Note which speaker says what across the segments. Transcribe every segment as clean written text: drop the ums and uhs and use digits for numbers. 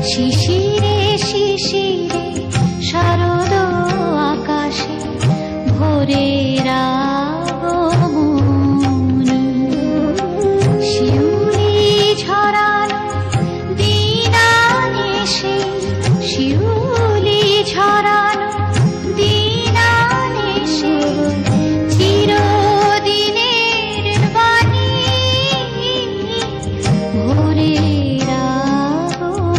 Speaker 1: শিশিরে শিশিরে শারদ আকাশে ভোরের আগমনী, শিউলি ঝরানো দিন আনেছে, শিউলি ঝরানো দিন আনেছে, চিরদিনের বাণী ভোরের আগমনী।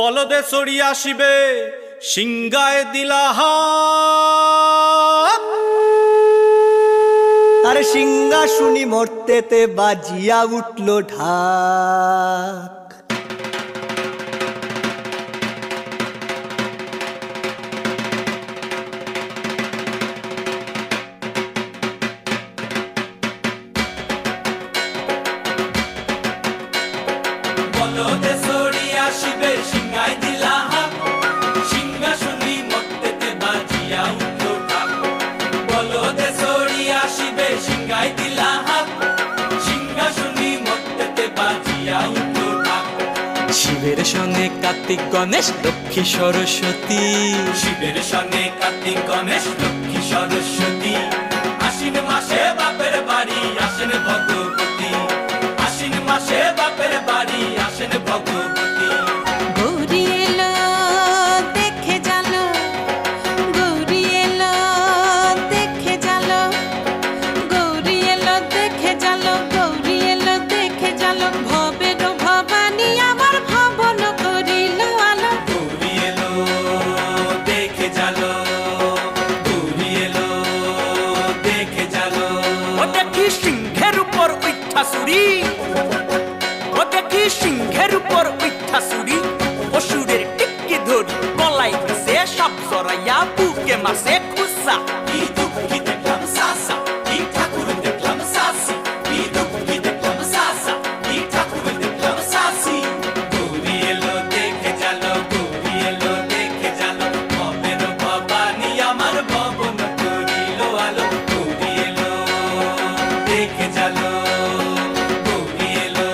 Speaker 2: বলদে চড়ি আসিবে সিংগায় দিলাহা।
Speaker 3: আরে সিংহাসুনি মর্তেতে বাজিয়া উঠল ঢাক।
Speaker 2: বলদে চড়ি আসিবে সিংগায় দিলাহা, সিংহাসুনি মর্তেতে বাজিয়া উঠল ঢাক। বলদে চড়ি আসিবে সিংগায় দিলাহা, সিংহাসুনি মর্তেতে বাজিয়া উঠল ঢাক।
Speaker 4: শিবের সঙ্গে কার্তিক গণেশ লক্ষ্মী সরস্বতী,
Speaker 2: শিবের সঙ্গে কার্তিক গণেশ লক্ষ্মী সরস্বতী। আশ্বিন মাসে বাপের বাড়ি আসেন ভগবতী, আশ্বিন মাসে বাপের বাড়ি আসেন ভগবতী।
Speaker 5: গৌরী এলো দেখে জালো, গৌরী এলো দেখে জালো, গৌরী এলো দেখে জালো, গৌরী এলো দেখে জালো। ভবের ভবানী আমার ভবন করিল আলো।
Speaker 2: গৌরী এলো দেখে জালো, গৌরী এলো দেখে জালো।
Speaker 4: ও দেখি সিংহের উপর উঠা চুরি, ও দেখি সিংহের উপর উঠা চুরি। অসুরের টিক্কি ধরি গলায় গেছে সব জড়াইয়া বুকে মাসে খুসা।
Speaker 2: কি দুঃখী দেখলাম সাসা, কি ঠাকুর দেখলাম সাসি, কি দুঃখী দেখলাম সাসা, কি ঠাকুর দেখলাম সাসি। গৌরী এলো দেখে জালো, গৌরী এলো দেখে জালো। ভবের ভবানী আমার ভবন করিল আলো। গৌরী এলো দেখে জালো, গৌরী এলো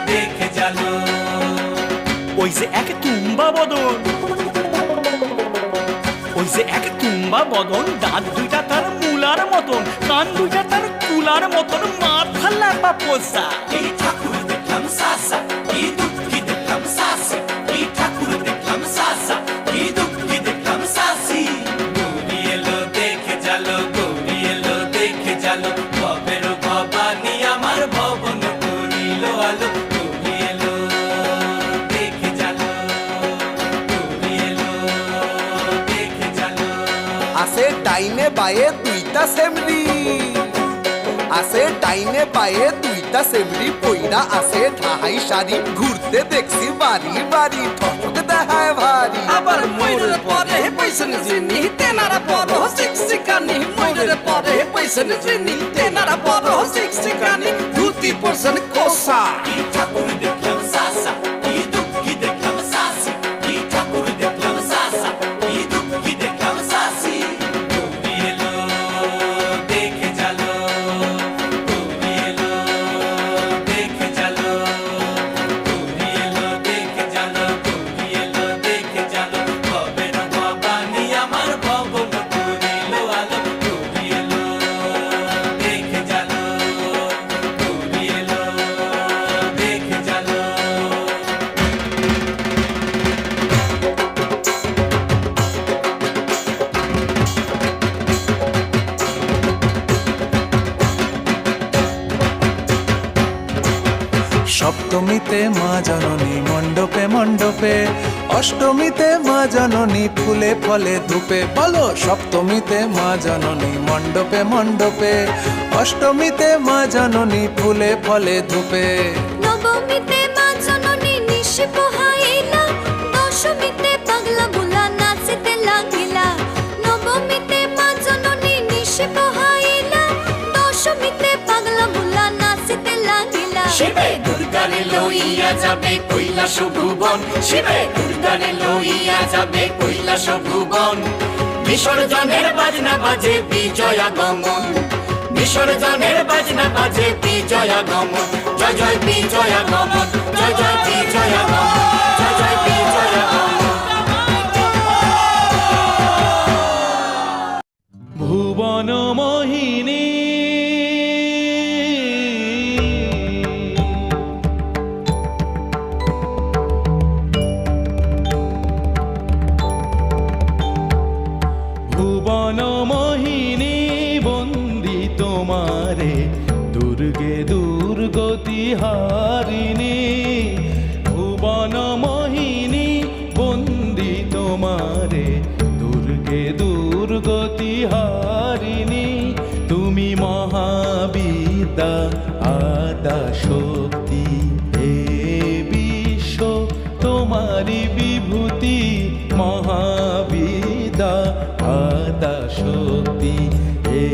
Speaker 2: দেখে জালো।
Speaker 4: ওই যে এক তুম্বা বদন, ওই যে এক তুম্বা বদন, দাঁত দুইটা তার মূলার মতন, কান দুইটা তার তুলার মতন, মাথা লাপা পোষা।
Speaker 2: কি ঠাকুর দেখলাম সাসা, কি দুঃখী দেখলাম সাসি, কি ঠাকুর দেখলাম সাসা, কি দুঃখী দেখলাম সাসি। গৌরী এলো দেখে জালো, গৌরী এলো দেখে জালো। ভবের ভবানী আমার ভবন করিল আলো। গৌরী এলো দেখে জালো, গৌরী এলো দেখে জালো।
Speaker 3: আছে ডাইনে বায়ে দুইটা সেমরি, আছে ডাইনে বায়ে দুইটা সেমরি। পইরা আছে ঠাহাই শাড়ি, ঘুরতে দেখছি বাড়ি বাড়ি, ঠক দেখায় ভারী।
Speaker 6: আবার ময়ূরের পরে পয়সন জিনি তেনারা বড় শিক্ষিকানি, ময়ূরের পরে পয়সন জিনি তেনারা বড় শিক্ষিকানি। ধুতি পরছেন কোসা,
Speaker 2: কি ঠাকুর দেখলাম সাসা, কি দুঃখী দেখলাম সাসি, কি ঠাকুর দেখলাম সাসা, কি দুঃখী দেখলাম সাসি। গৌরী এলো দেখে জালো, গৌরী এলো দেখে জালো, গৌরী এলো দেখে জালো, গৌরী এলো দেখে জালো। ভবের ভবানী আমার ভবন করিল আলো। গৌরী এলো দেখে জালো, গৌরী এলো দেখে জালো।
Speaker 7: সপ্তমীতে মা জননী মণ্ডপে মণ্ডপে, অষ্টমীতে মা জননী ফুলে ফলে ধূপে। বলো সপ্তমীতে মা জননী মণ্ডপে মণ্ডপে, অষ্টমীতে মা জননী ফুলে ফলে ধূপে।
Speaker 5: নবমীতে মা জননী নিশি পোহাইলা, দশমীতে পাগলা বুলা নাচিতে লাগিলা। নবমীতে মা জননী নিশি পোহাইলা, দশমীতে পাগলা বুলা নাচিতে লাগিলা।
Speaker 2: শিবে দুর্গারে লইয়া যাবে কৈলাস ভুবন, শিবে দুর্গারে লইয়া যাবে কৈলাস ভুবন। বিসর্জনের বাজনা বাজে বিজয়া গমন, বিসর্জনের বাজনা বাজে বিজয়া গমন। জয় জয় বিজয়া গমন, জয় জয় বিজয়া গমন, জয় জয় বিজয়া গমন।
Speaker 7: ভুবন মোহিনী ভুবন মোহিনী বন্দি তোমারে, দুর্গে দুর্গতি হারিণী। ভুবন মোহিনী হারিণী তুমি মহাবিদ্যা আদা শক্তি হে বিশ্ব তোমারি বিভূতি মহাবিদ্যা আদা শক্তি হে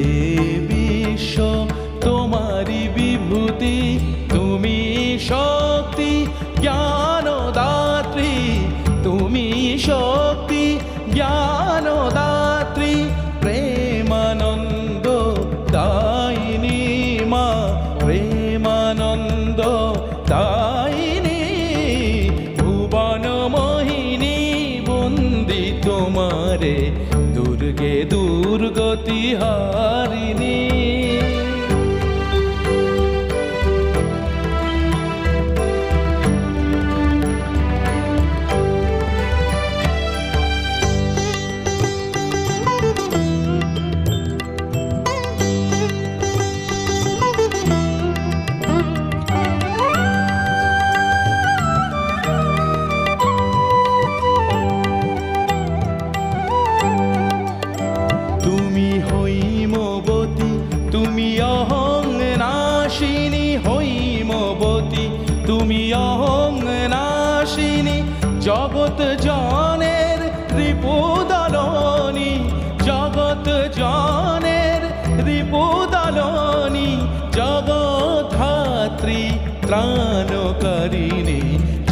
Speaker 7: বিশ্ব তোমারি বিভূতি তুমি শক্তি জ্ঞানদাত্রী তুমি শক্তি জ্ঞানদাত্রী প্রেমানন্দ দায়িনী মা প্রেমানন্দ দায়িনী ভুবন মোহিনী বন্দি তোমারে দুর্গে দুর্গতি হারিণী তুমি হৈমবতী তুমি অহং নাশিনী হৈমবতী তুমি অহং নাশিনী জগৎ জনের রিপুদলনী জগৎ জনের রিপুদলনী জগদ্ধাত্রী ত্রাণকারিণী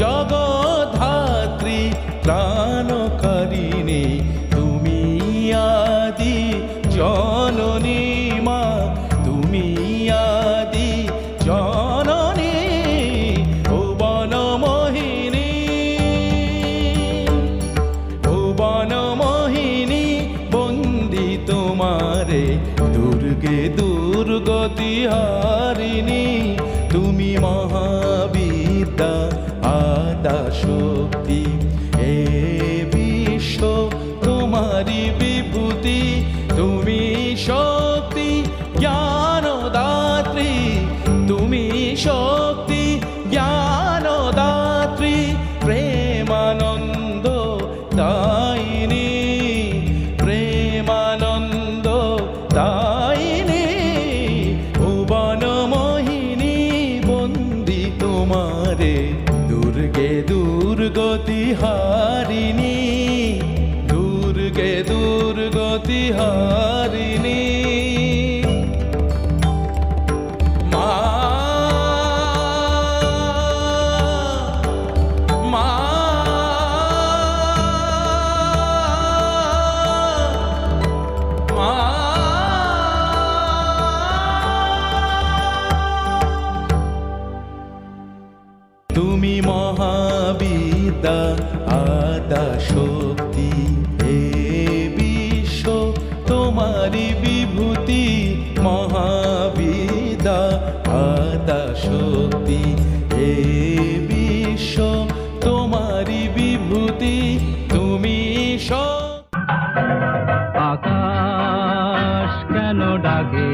Speaker 7: জগদ্ধাত্রী ত্রাণকারিণী তুমি আদি জননী মা তুমি আদি জননী ভুবন মোহিনী ভুবন মোহিনী বন্দি তোমারে দুর্গে দুর্গতি হারিণী তুমি মহাবিদ্যা আদা শক্তি হে বিশ্ব তোমারি বিভূতি তুমি শক্তি জ্ঞানদাত্রী তুমি শক্তি জ্ঞানদাত্রী প্রেমানন্দ দায়িনী প্রেমানন্দ দায়িনী ভুবন মোহিনী বন্দি তোমারে দুর্গে দুর্গতি হারিণী দুর্গে দুর্গতি হারিণী মা মা মা তুমি মহাবিদ্যা আদা শক্তি হে বিশ্ব তোমারি বিভূতি মহাবিদ্যা আদা শক্তি হে বিশ্ব তোমারি বিভূতি তুমি
Speaker 8: আকাশ কেন ডাকে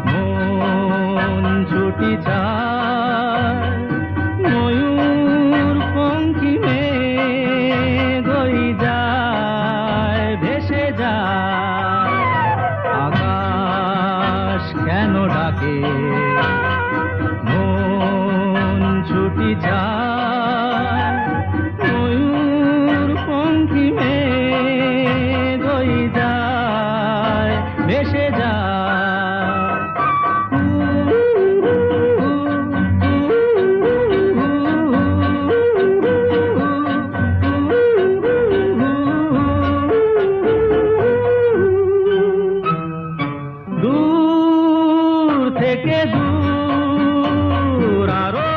Speaker 8: মন ছুটি যায় ময়ূর পঙ্খী মেঘই যায় ভেসে যায় আকাশ কেন ডাকে মন ছুটি যায় ময়ূর পঙ্খী মেঘই যায় ভেসে যায় দূর থেকে দূর আরো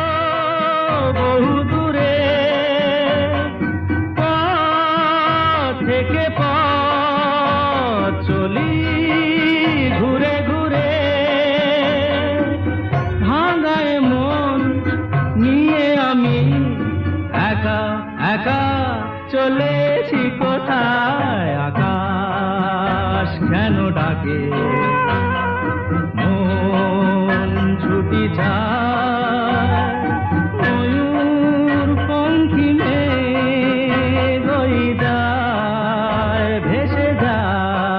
Speaker 8: বহু দূরে পথ থেকে পথ চলি ঘুরে ঘুরে ভাঙায় মন নিয়ে আমি একা একা চলেছি কোথায় আকাশ কেন ডাকে মন ছুটি যায় ময়ূর পঙ্খী মেঘই যায় ভেসে যায়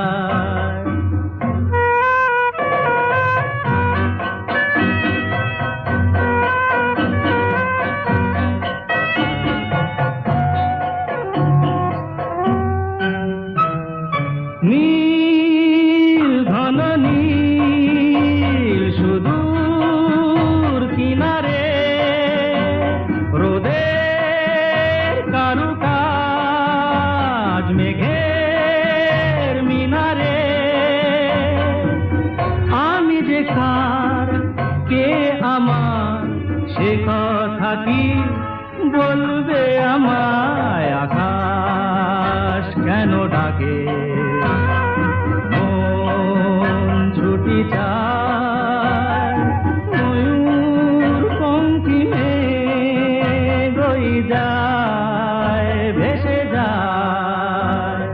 Speaker 8: যে কার কে আমার সে কথা কি বলবে আমায় আকাশ কেন ডাকে মন ছুটি চায় ময়ূর পঙ্কিমে গই যায় ভেসে যায়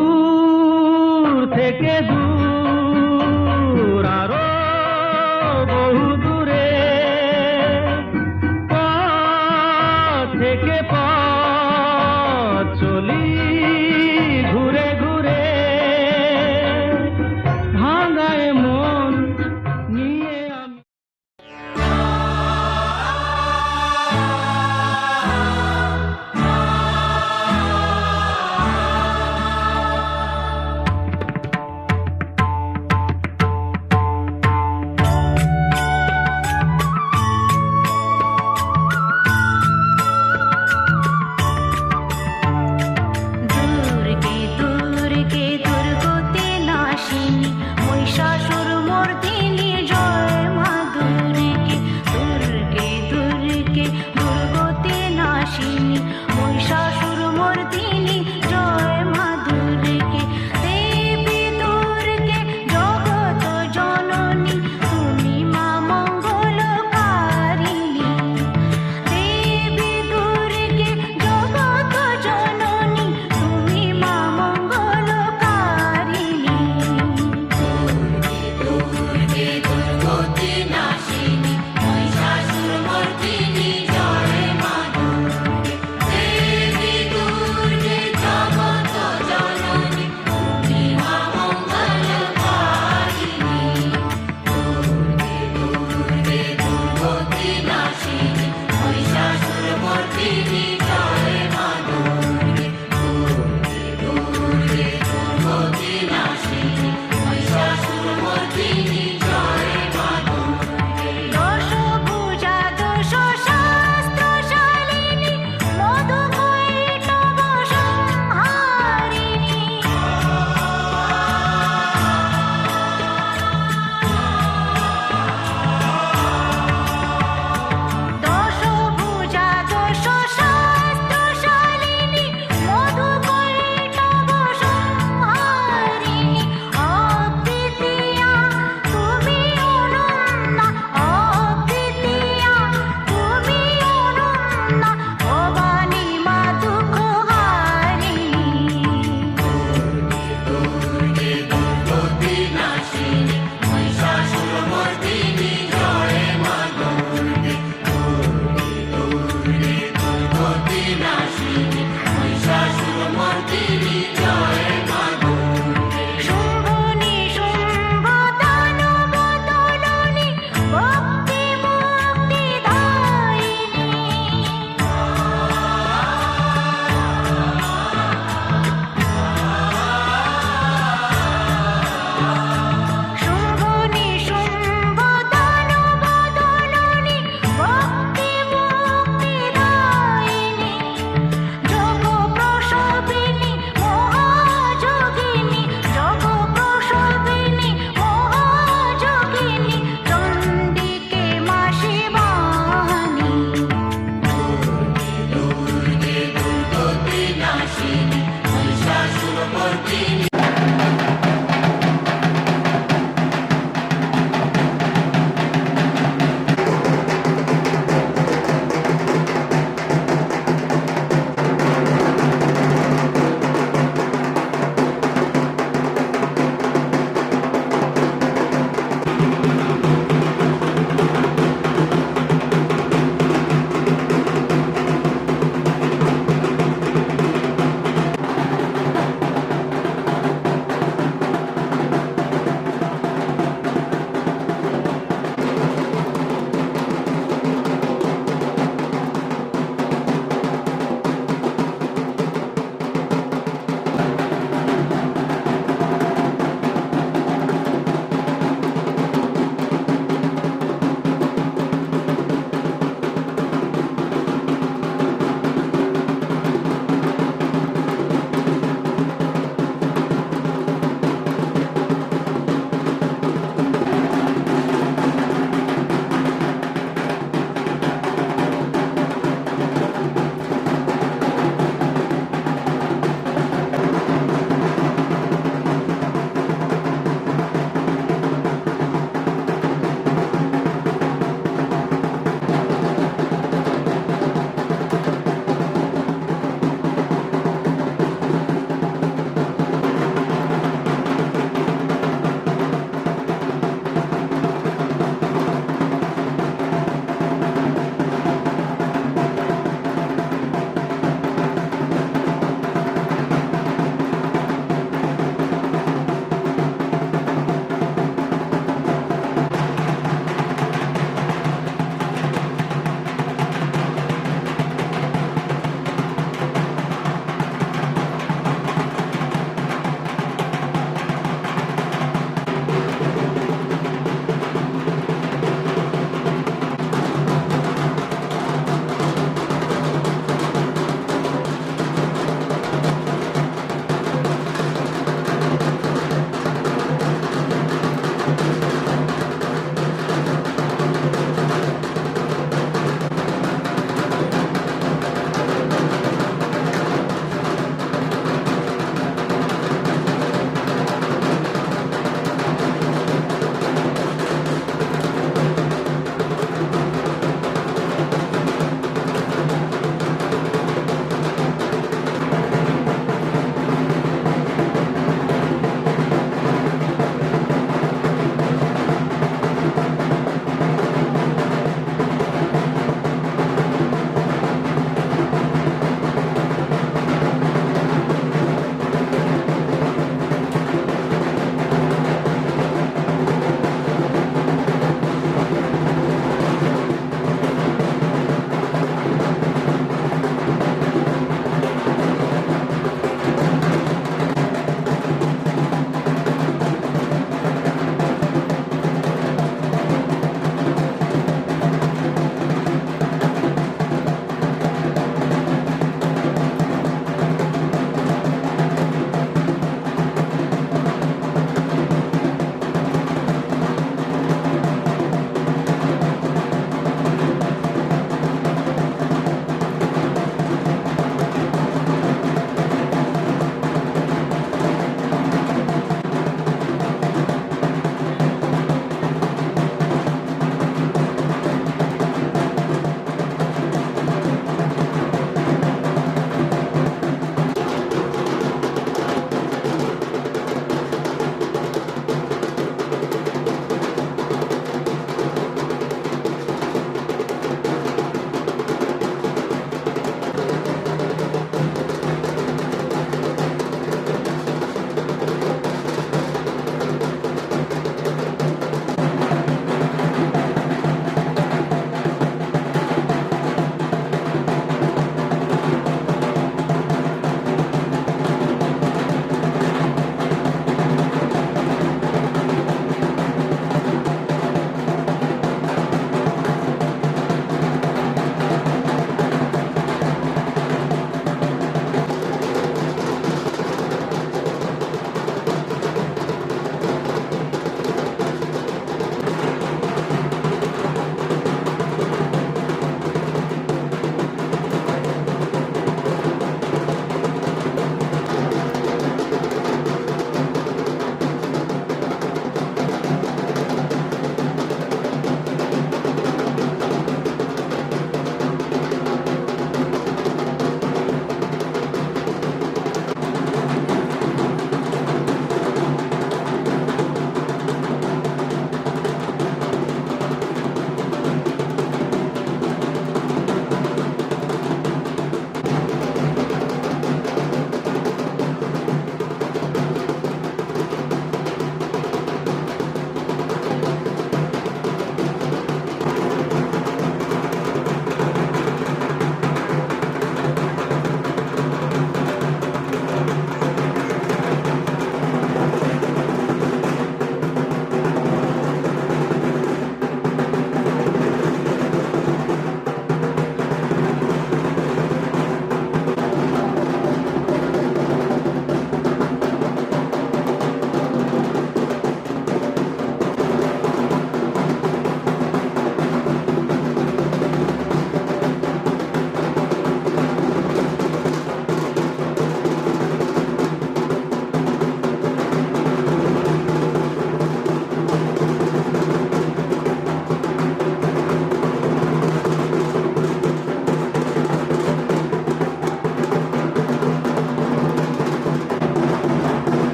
Speaker 8: দূর থেকে দূর আরো বহু দূরে পথ থেকে পথ চলি ঘুরে ঘুরে ভাঙায় মন নিয়ে আমি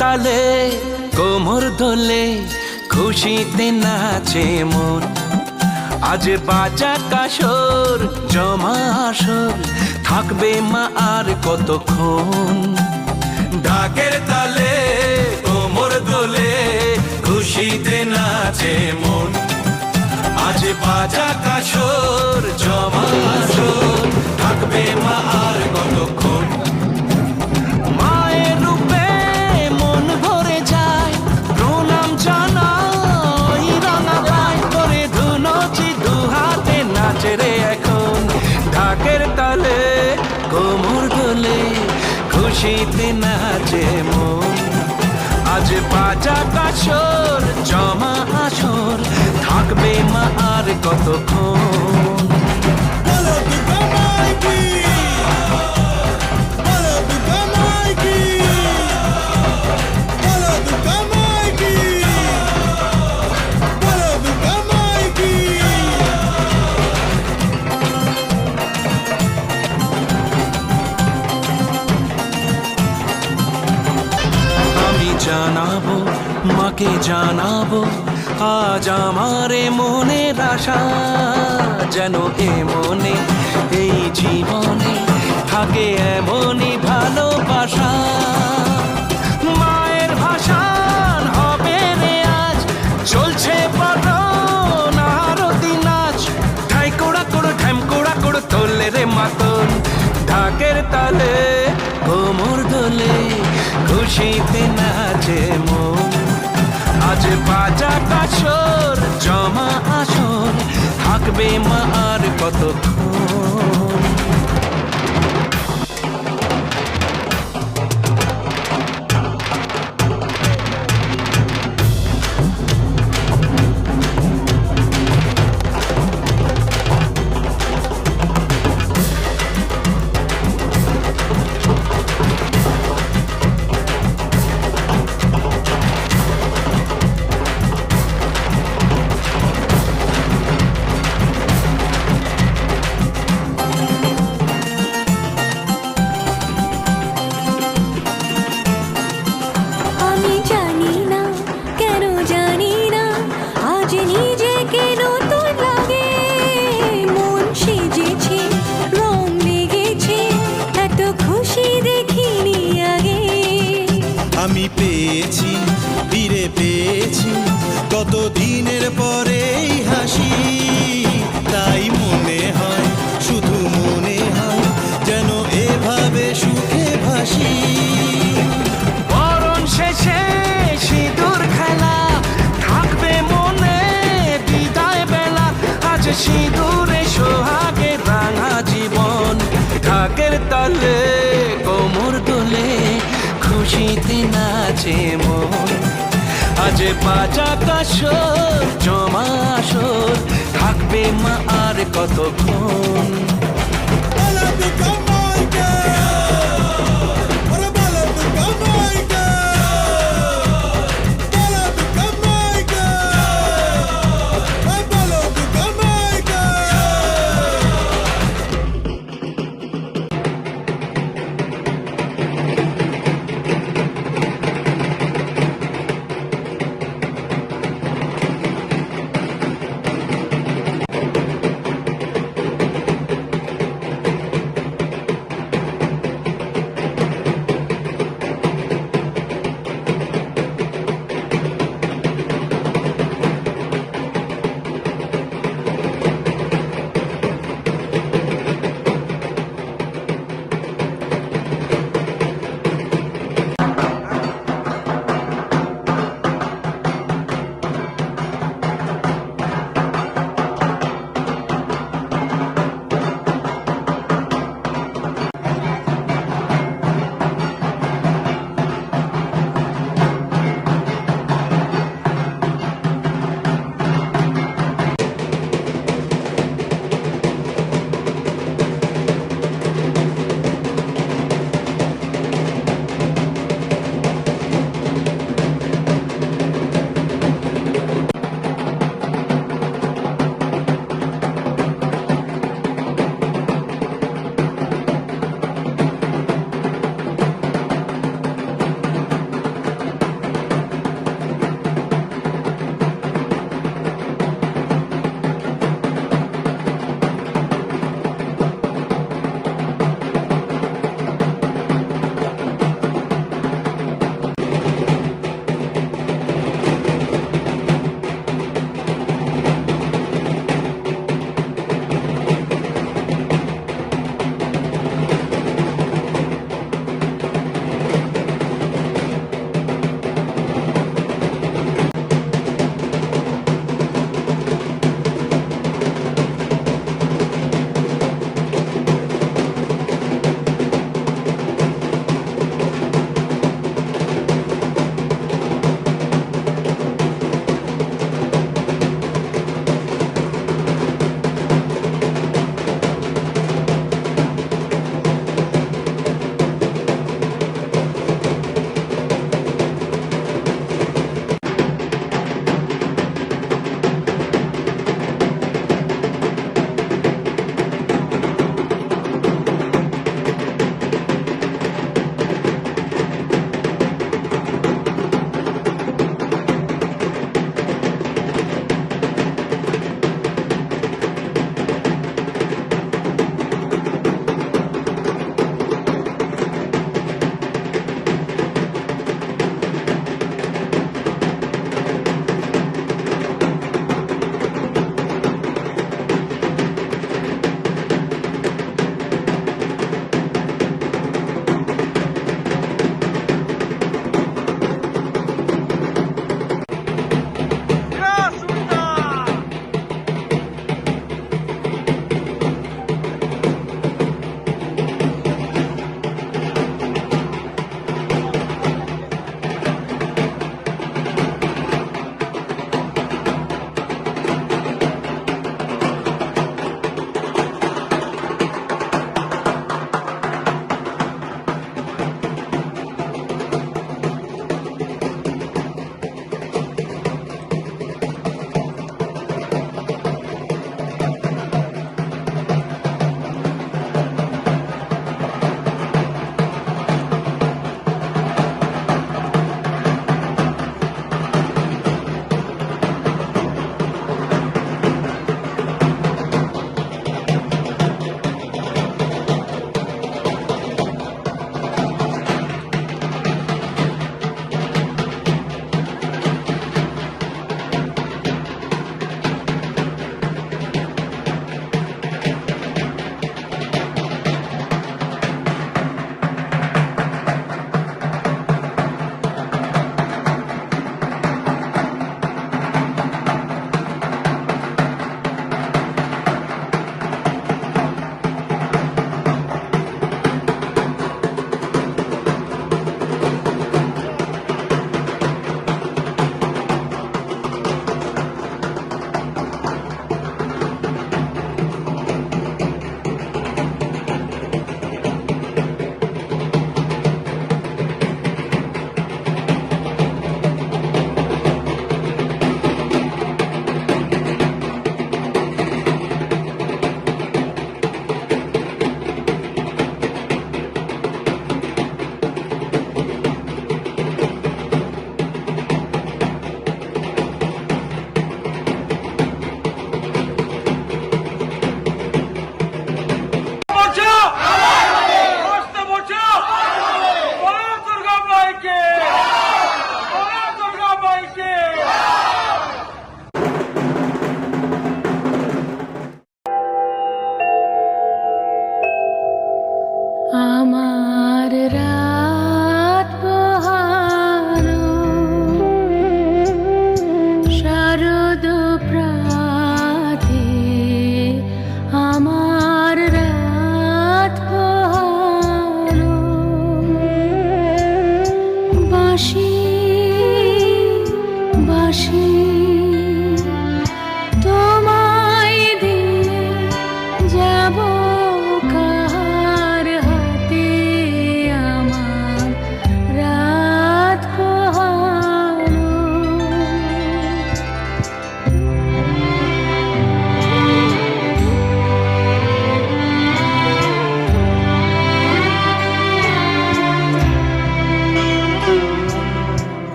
Speaker 7: তালে কোমর দোলে খুশিতে নাচে মন আজ বাজা কাসর জমা আসর থাকবে মা আর কতক্ষণ ঢাকের তালে কোমর দোলে খুশিতে নাচে মন আজ বাজা কাসর জমা আসর থাকবে মা আর কতক্ষণ মায়ের রূপে মন ভরে যায় প্রণাম জানাই রাঙা ভাই করে ধুনচি দু হাতে নাচে রে এখন ঢাকের তালে কোমর দোলে খুশিতে নাচে মন আজ বাজা কাসর জমা আসর থাকবে মা আর কতক্ষণ জানাবো মাকে জানাবো আজ আমারে মনের আশা যেন এ মনে এই জীবনে থাকে এমনই ভালোবাসা মায়ের ভাষার হবে রে আজ চলছে পালন আরতি নাচ ঢাই কোড়া কোড়ো ঢ্যাম কোড়া কোড়ো তোলে রে মাতন ঢাকের তালে কোমর দোলে খুশিতে নাচে মন আজ বাজা কাসর জমা আসর থাকবে মা আর কতক্ষণ
Speaker 5: আমি জানি না কেন জানি না আজ নিজেকে নতুন লাগে মন সেজেছে রং লেগেছে এত খুশি দেখিনি আগে
Speaker 9: আমি পেয়েছি ফিরে পেয়েছি কত দিনের পরে এই হাসি তাই মনে হয় শুধু মনে হয় যেন এভাবে সুখে ভাসি
Speaker 7: বরণ শেষে সিঁদুর খেলা থাকবে মনে বিদায় বেলা আজ সিঁদুরে সোহাগে রাঙা জীবন ঢাকের তালে কোমর দোলে খুশিতে নাচে মন আজ বাজা কাসর জমা আসর থাকবে মা আর কতক্ষণ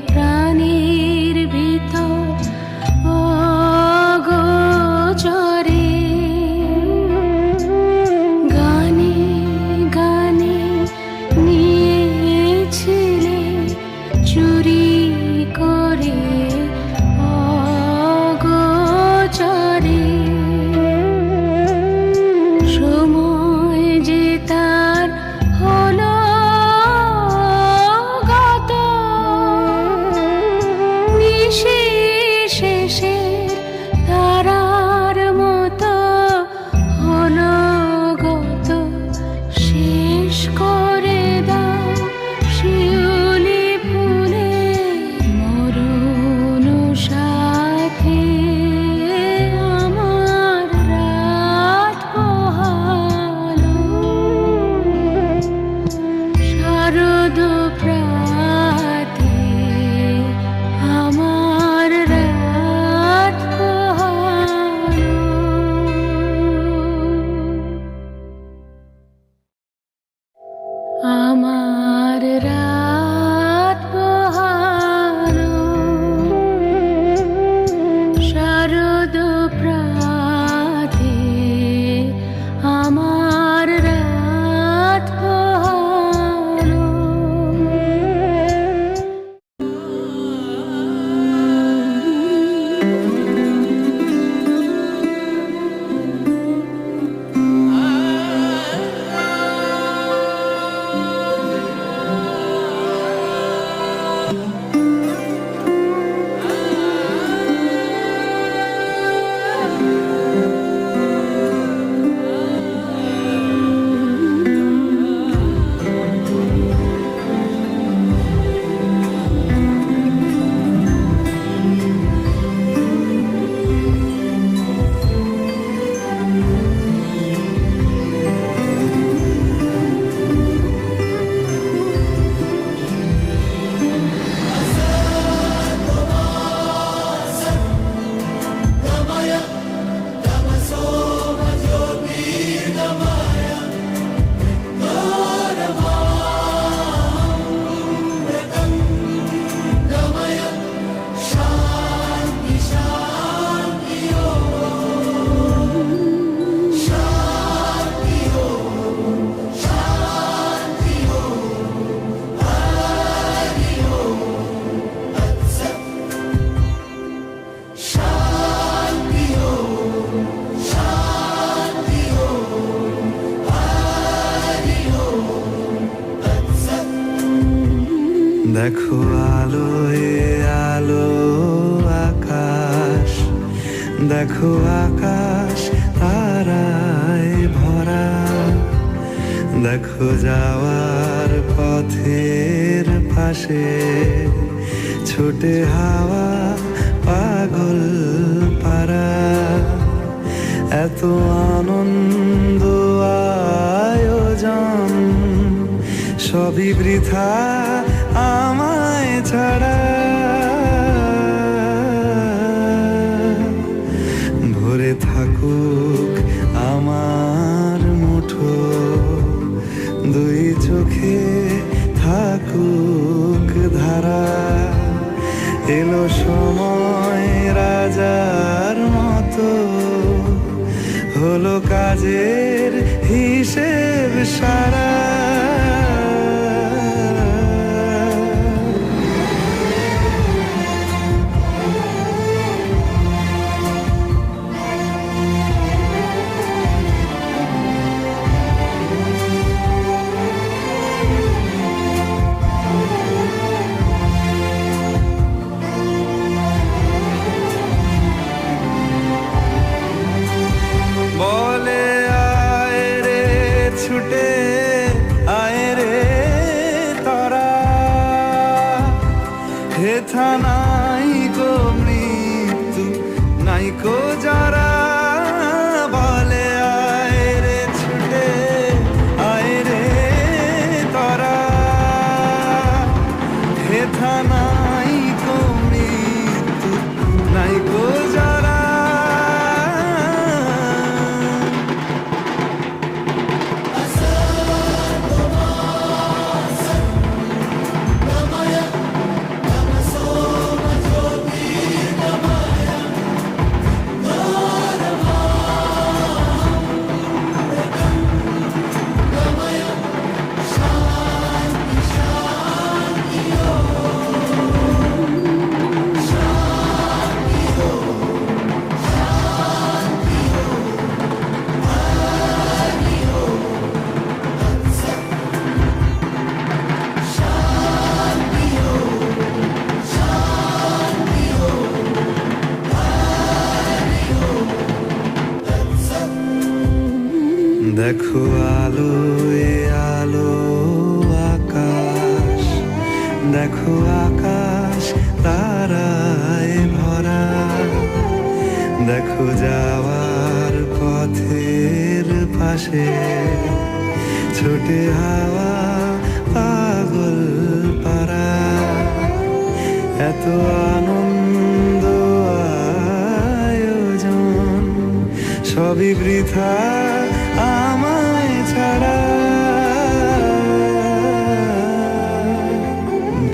Speaker 5: প্রাণের ভিতর অগোচরে গানে গানে নিয়েছিলে চুরি করে অগোচরে সময় যে তার হলো গত নিশেষের তারার মতো হলো গত শেষ করে দাও শিউলি ফুলে মরুন সাথে আমার রাত পোহালো শারদ প্রাতে আমার রাত পোহালো আমার রাত পোহালো শারদ প্রাতে আমার রাত পোহালো
Speaker 9: দেখো আলোয় আলো আকাশ, দেখো আকাশ তারায় ভরা, দেখো যাওয়ার পথের পাশে ছোটে হাওয়া পাগল পারা। এত আনন্দ আয়োজন সবই বৃথা আমায় ছাড়া। ভরে থাকুক আমার মুঠো, দুই চোখে থাকুক ধারা। এলো সময় রাজার মতো, হলো কাজের হিসেব সারা। বলে আয় রে ছুটে আয় রে তারা, হেথা নাই গো মৃত্যু নাই কো যারা। বলে আয় রে ছুটে আয় রে তারা, হেথা নাই গো মৃত্যু নাই কো যারা। দেখো আলো এ আলো আকাশ, দেখো আকাশ তারায় ভরা, দেখো যাওয়ার পথের পাশে ছোটে হাওয়া পাগল পারা, এত আনন্দ আয়োজন সবই বৃথা আমায় ছাড়া।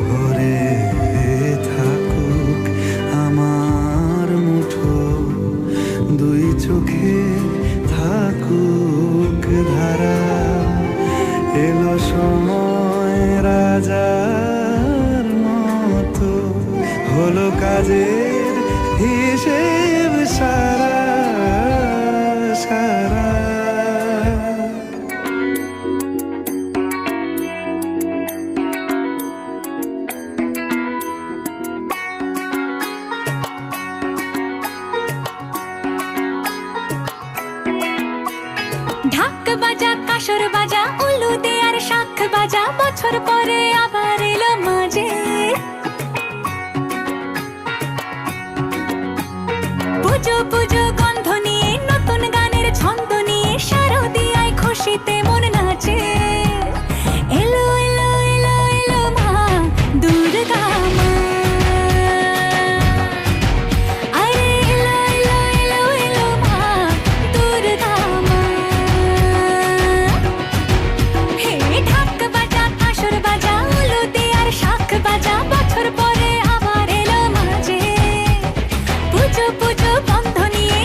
Speaker 9: ভরে থাকুক আমার মুঠো, দুই চোখে থাকুক ধারা, এলো সময় রাজার মতো, হলো কাজের হিসেব সারা সারা।
Speaker 1: ঢাক বাজা কাসর বাজা উলু দে আর শাখ বাজা, বছর পরে আবার এলো মাঝে। পুজো পুজো গন্ধ নিয়ে নতুন গানের ছন্দ নিয়ে শারদিয়ায় খুশিতে মন নাচে। এলো এলো এলো এলো মা দুর্গা মা, আরে এলো এলো এলো এলো মা দুর্গা মা। হে ঢাক বাজা কাসর বাজা উলু দে আর শাখ বাজা, বছর পরে আবার এলো মাঝে। পুজো পুজো বন্ধ নিয়ে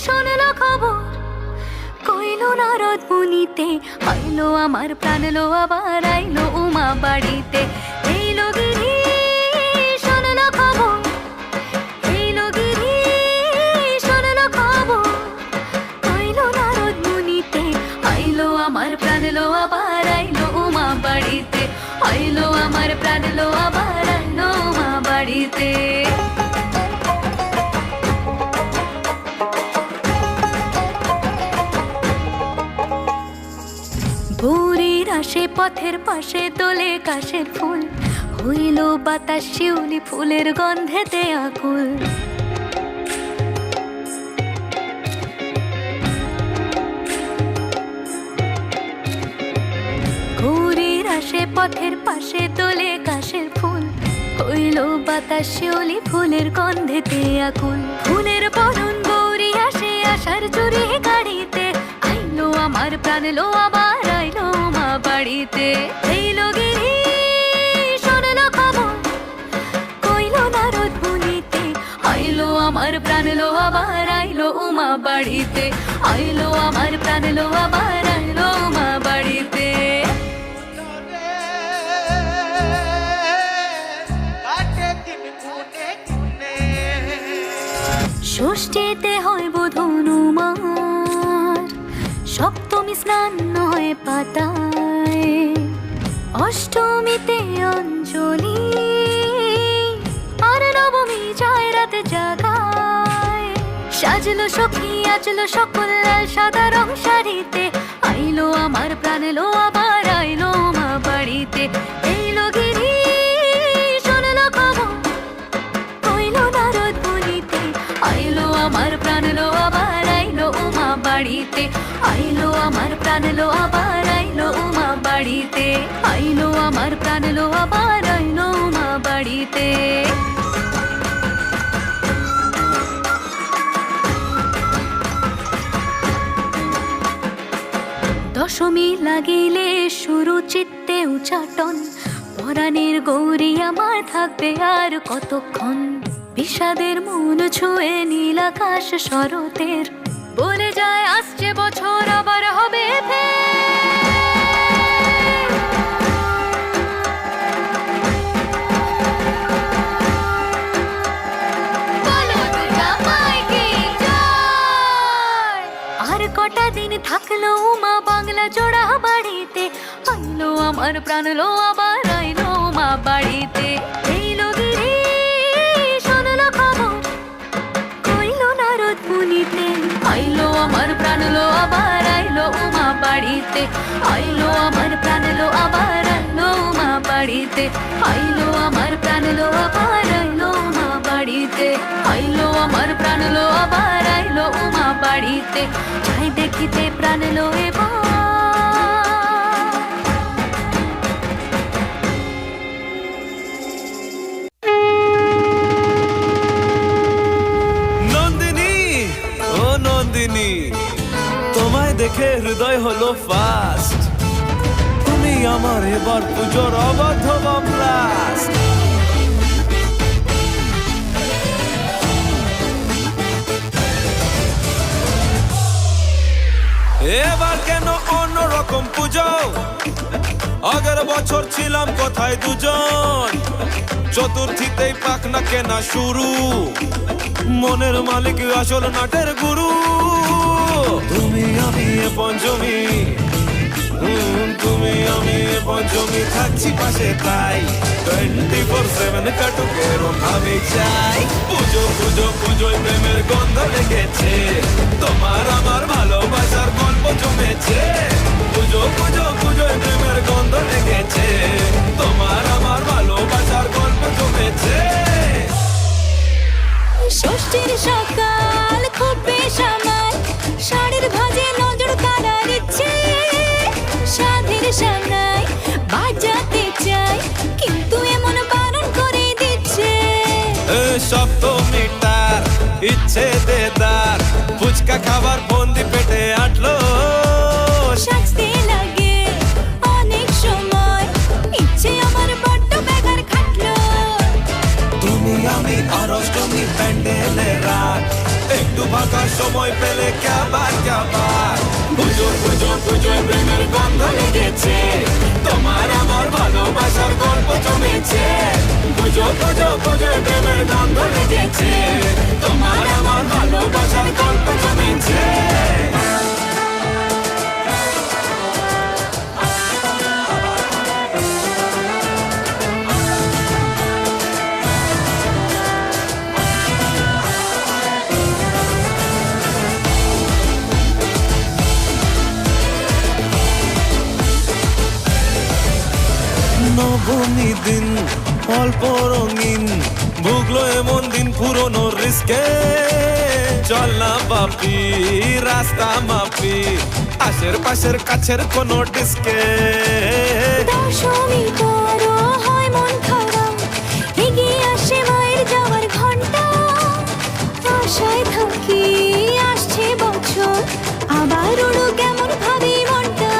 Speaker 1: শোনলো খবর কইলো নারদ মুনিতে আইলো আমার প্রাণ লো আবার আইলো উমা বাড়িতে এইলো গিরি শোনলো খবর এইলো গিরি শোনলো খবর কইলো নারদ মুনিতে আইলো আমার প্রাণ লো আবার আইলো উমা বাড়িতে আইলো আমার প্রাণ লো আবার আইলো উমা বাড়িতে ভোরের আসে পথের পাশে তোলে কাশের ফুল হইল বাতাস শিউলি ফুলের গন্ধেতে আকুল ভোরের আসে পথের পাশে তোলে কাশের ফুল হইল বাতাস শিউলি ফুলের গন্ধেতে আকুল ফুলের বরণ গৌরী আসে আশার চুরি গাড়িতে আইলো আমার প্রাণ লো আবার আইলো মা বাড়িতে এইলো গিরি শোনলো খবর কইলো নারদ মুনিতে আইলো আমার প্রাণ লো আবার আইলো উমা বাড়িতে আইলো আমার প্রাণ লো আবার আইলো উমা বাড়িতে ষষ্ঠীতে হয় বোধনুমার সপ্তমী স্নান হয় পাতায় অষ্টমীতে অঞ্জলি আর নবমী যায় রাত জাগায় সাজলো সখী আজলো সকল লাল সাদা রং শাড়িতে আইলো আমার প্রাণ লো আবার আইলো মা বাড়িতে এইলো গিরি শোনলো খবর কইলো নারদ মুনিতে আইলো আমার প্রাণ লো আবার আইলো উমা বাড়িতে আইলো আমার প্রাণ লো আবার আইলো উমা বাড়িতে আইলো আমার প্রাণ লো আবার আইলো উমা বাড়িতে দশমী লাগিলে শুরু চিত্তে উচাটন পরাণের গৌরী আমার থাকবে আর কতক্ষণ বিষাদের মন ছুঁয়ে নীল আকাশ শরতের বলে যায় আসছে বছর আবার হবে আর কটা দিন থাকলো মা বাংলা জোড়া বাড়িতে আইলো আমার প্রাণ লো আবার আইলো মা বাড়িতে এইলো গিরি শোনলো খবর কইলো নারদ মুনিতে আইলো আমার প্রাণ লো আবার আইলো উমা বাড়িতে আইলো আমার প্রাণ লো আবার আইলো উমা বাড়িতে আইলো আমার প্রাণ লো আবার আইলো উমা বাড়িতে আইলো আমার প্রাণ লো আবার আইলো উমা বাড়িতে যাই দেখিতে প্রাণ লো এবার
Speaker 9: নন্দিনী ও নন্দিনী তোমায় দেখে হৃদয় হলো ফাস্ট তুমি আমার এবার পুজোর অবাধ ব্লাস্ট এবার কেন অন্যরকম পুজো আগের বছর ছিলাম কোথায় দুজন চতুর্থীতেই পাখনা কেনা শুরু মনের মালিক আসল নাটের গুরু তুমি আমি এ পঞ্চমী তুমি আমি এ পঞ্চমী থাকছি পাশে তাই 24/7 কাটুক এরম ভাবে চাই পুজো পুজো পুজোয় প্রেমের গন্ধ লেগেছে তোমার আমার ভালোবাসার গল্প জমেছে পুজো পুজো পুজোয় প্রেমের গন্ধ লেগেছে তোমার আমার ভালোবাসার গল্প জমেছে
Speaker 1: ষষ্ঠীর সকাল খুব বেসামাল শাড়ির ভাজে নজর কাড়ার ইচ্ছে সাধের সামনায় বাজাতে চাই কিন্তু এমন বারণ করে দিচ্ছে
Speaker 9: সপ্তমীটার ইচ্ছে দেদার ফুচকা খাবার বন্দি পেটে আটলো
Speaker 1: সাজতে লাগে অনেক সময় ইচ্ছে আমার বড্ড বেগার খাটলো
Speaker 9: তুমি আমি আর অষ্টমী প্যান্ডেলে রাত একটু ফাঁকা সময় পেলে কাবার কাবার পুজো পুজো পুজোয় প্রেমের গন্ধ লেগেছে তোমার আমার ভালোবাসার গল্প জমেছে পুজো পুজো পুজোয় প্রেমের গন্ধ লেগেছে তোমার আমার ভালোবাসার গল্প জমেছে নবমী দিন অল্প রঙিন ভুগলো এমন দিন পুরনো রিস্কে চল না বাপি রাস্তা মাপি আশের পাশের কাছের কোনো ডিস্কে
Speaker 1: দশমী করো হয় মন খারাপ এগিয়ে আসে মায়ের যাওয়ার ঘন্টা আশায় থাকি আসছে বছর আবার উড়ো কেমন ভাবি মনটা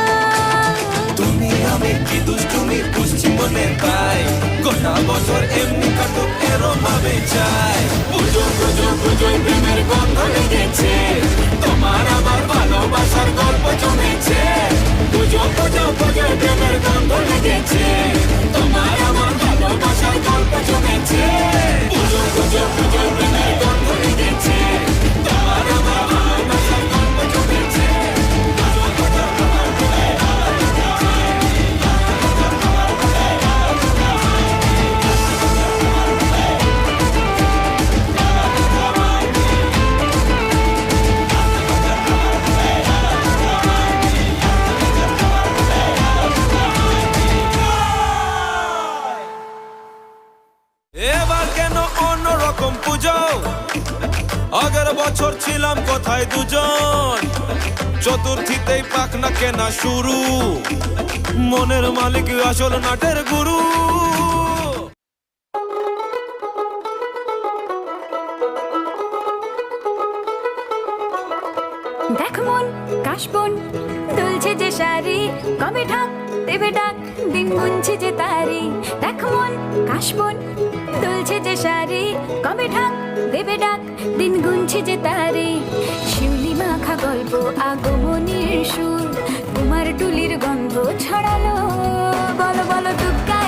Speaker 9: তুমি আমি কি দুষ্টুমি বুঝছি মনে পাই গোটা বছর এমনি কাটুক এরম ভাবে চাই পুজো পুজো পুজোয় প্রেমের গন্ধ লেগেছে তোমার আমার ভালোবাসার গল্প জমেছে পুজো পুজো পুজোয় প্রেমের গন্ধ লেগেছে তোমার আমার ভালোবাসার গল্প জমেছে পুজো পুজো পুজোয় প্রেমের গন্ধ লেগেছে তোমার আমার ভালোবাসার গল্প জমেছে পুজো পুজো এবার কেন অন্যরকম পুজো আগের বছর ছিলাম কোথায় দুজন চতুর্থীতেই পাখনা কেনা শুরু মনের মালিক আসল নাটের গুরু
Speaker 1: দেখ মন কাশবন দুলছে যে শাড়ি কবে ঢাক দেবে ডাক দিন গুনছে যে তারি দেখ মন কাশবন দুলছে যে শাড়ি কবে ঢাক দেবে ডাক দিন গুনছে যে তারি শিউলি মাখা গল্প আগমনের সুর তোমার টুলির গন্ধ ছড়ালো বলো বলো দুগ্গা